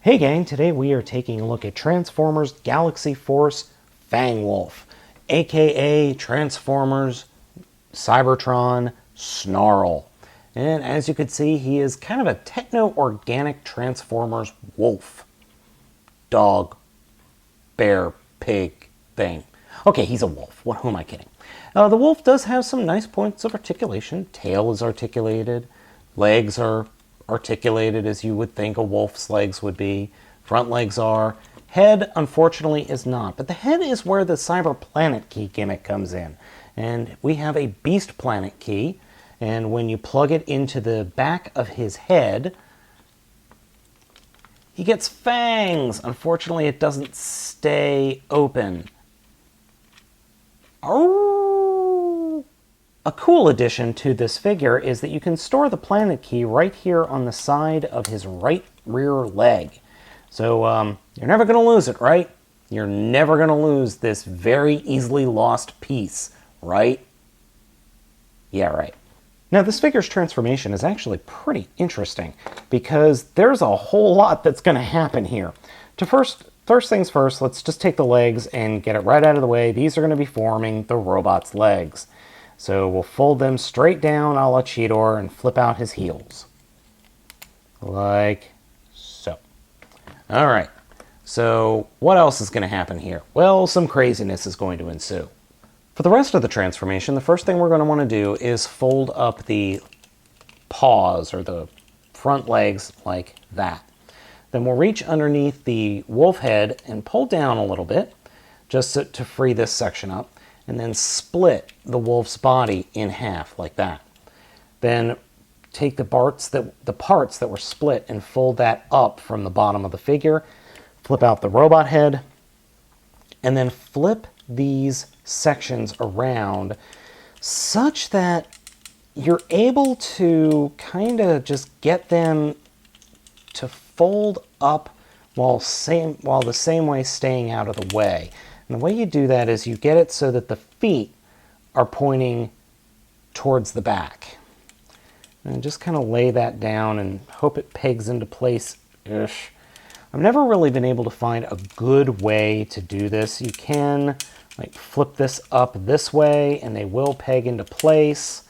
Hey gang, today we are taking a look at Transformers Galaxy Force Fang Wolf, aka Transformers Cybertron Snarl. And as you can see, he is kind of a techno-organic Transformers wolf. Dog, bear, pig thing. Okay, he's a wolf. Who am I kidding? The wolf does have some nice points of articulation. Tail is articulated. Legs are articulated as you would think a wolf's legs would be. Front legs are. Head, unfortunately, is not. But the head is where the Cyber Planet key gimmick comes in. And we have a Beast Planet key. And when you plug it into the back of his head, he gets fangs. Unfortunately, it doesn't stay open. Oh! A cool addition to this figure is that you can store the planet key right here on the side of his right rear leg. So you're never going to lose it, right? You're never going to lose this very easily lost piece, right? Yeah, right. Now, this figure's transformation is actually pretty interesting because there's a whole lot that's going to happen here. First things first, let's just take the legs and get it right out of the way. These are going to be forming the robot's legs. So we'll fold them straight down a la Cheetor and flip out his heels. Like so. All right. So what else is going to happen here? Well, some craziness is going to ensue. For the rest of the transformation, the first thing we're going to want to do is fold up the paws or the front legs like that. Then we'll reach underneath the wolf head and pull down a little bit just to free this section up, and then split the wolf's body in half like that. Then take the parts that were split and fold that up from the bottom of the figure, flip out the robot head, and then flip these sections around such that you're able to kind of just get them to fold up while the same way staying out of the way. And the way you do that is you get it so that the feet are pointing towards the back. And just kind of lay that down and hope it pegs into place-ish. I've never really been able to find a good way to do this. You can like flip this up this way and they will peg into place,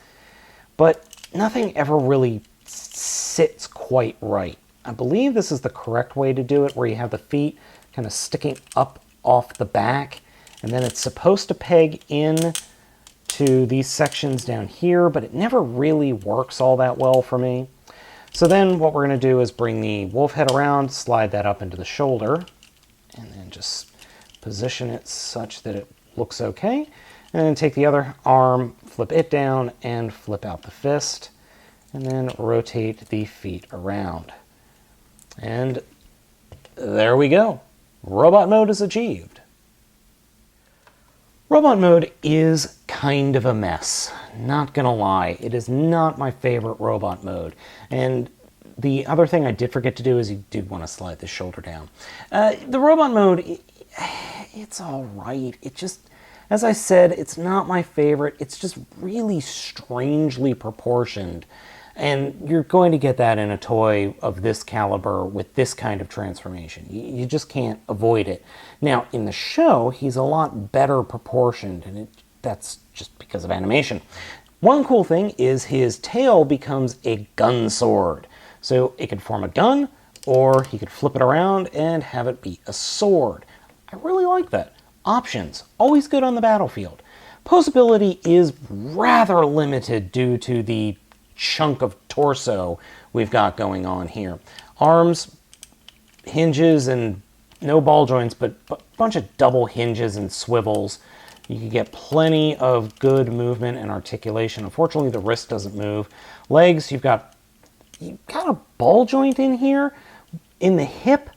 but nothing ever really sits quite right. I believe this is the correct way to do it, where you have the feet kind of sticking up off the back, and then it's supposed to peg in to these sections down here, but it never really works all that well for me. So then what we're going to do is bring the wolf head around, slide that up into the shoulder, and then just position it such that it looks okay. And then take the other arm, flip it down, and flip out the fist, and then rotate the feet around. And there we go. Robot mode is achieved. Robot mode is kind of a mess. Not gonna lie, it is not my favorite robot mode. And the other thing I did forget to do is you did want to slide the shoulder down. The robot mode, it's all right. It just, as I said, it's not my favorite. It's just really strangely proportioned. And you're going to get that in a toy of this caliber with this kind of transformation. You just can't avoid it. Now, in the show, he's a lot better proportioned, and that's just because of animation. One cool thing is his tail becomes a gun sword. So it could form a gun, or he could flip it around and have it be a sword. I really like that. Options, always good on the battlefield. Posability is rather limited due to the chunk of torso we've got going on here. Arms, hinges, and no ball joints, but a bunch of double hinges and swivels. You can get plenty of good movement and articulation. Unfortunately, the wrist doesn't move. Legs, you've got a ball joint in here, in the hip,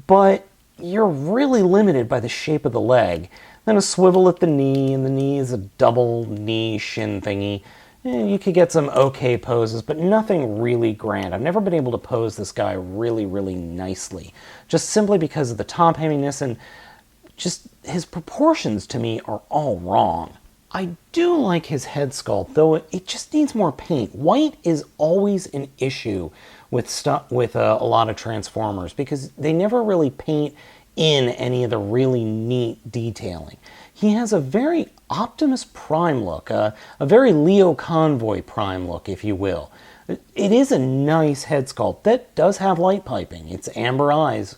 but you're really limited by the shape of the leg. Then a swivel at the knee, and the knee is a double knee shin thingy. You could get some okay poses, but nothing really grand. I've never been able to pose this guy really, really nicely, just simply because of the top heaviness, and just his proportions to me are all wrong. I do like his head sculpt, though it just needs more paint. White is always an issue with a lot of Transformers because they never really paint in any of the really neat detailing. He has a very Optimus Prime look, a very Leo Convoy Prime look, if you will. It is a nice head sculpt that does have light piping. Its amber eyes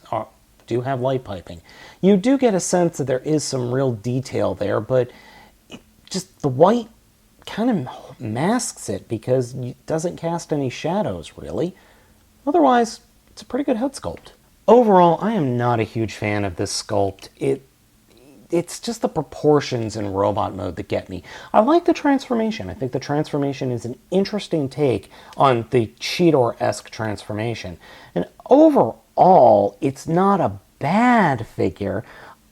do have light piping. You do get a sense that there is some real detail there, but just the white kind of masks it because it doesn't cast any shadows, really. Otherwise, it's a pretty good head sculpt. Overall, I am not a huge fan of this sculpt. It's just the proportions in robot mode that get me. I like the transformation. I think the transformation is an interesting take on the Cheetor-esque transformation. And overall, it's not a bad figure.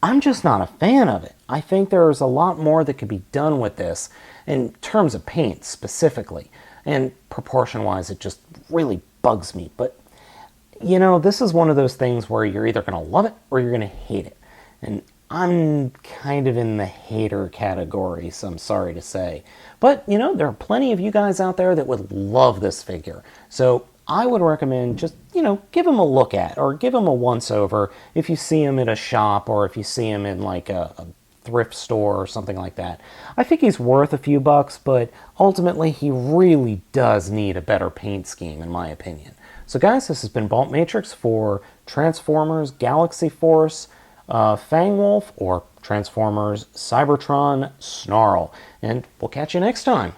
I'm just not a fan of it. I think there's a lot more that could be done with this in terms of paint specifically. And proportion-wise, it just really bugs me. But, you know, this is one of those things where you're either going to love it or you're going to hate it. And I'm kind of in the hater category, so I'm sorry to say. But, you know, there are plenty of you guys out there that would love this figure. So I would recommend just, you know, give him a look at or give him a once-over if you see him at a shop or if you see him in like a thrift store or something like that. I think he's worth a few bucks, but ultimately he really does need a better paint scheme, in my opinion. So guys, this has been Baltmatrix for Transformers Galaxy Force Fang Wolf or Transformers Cybertron Snarl. And we'll catch you next time.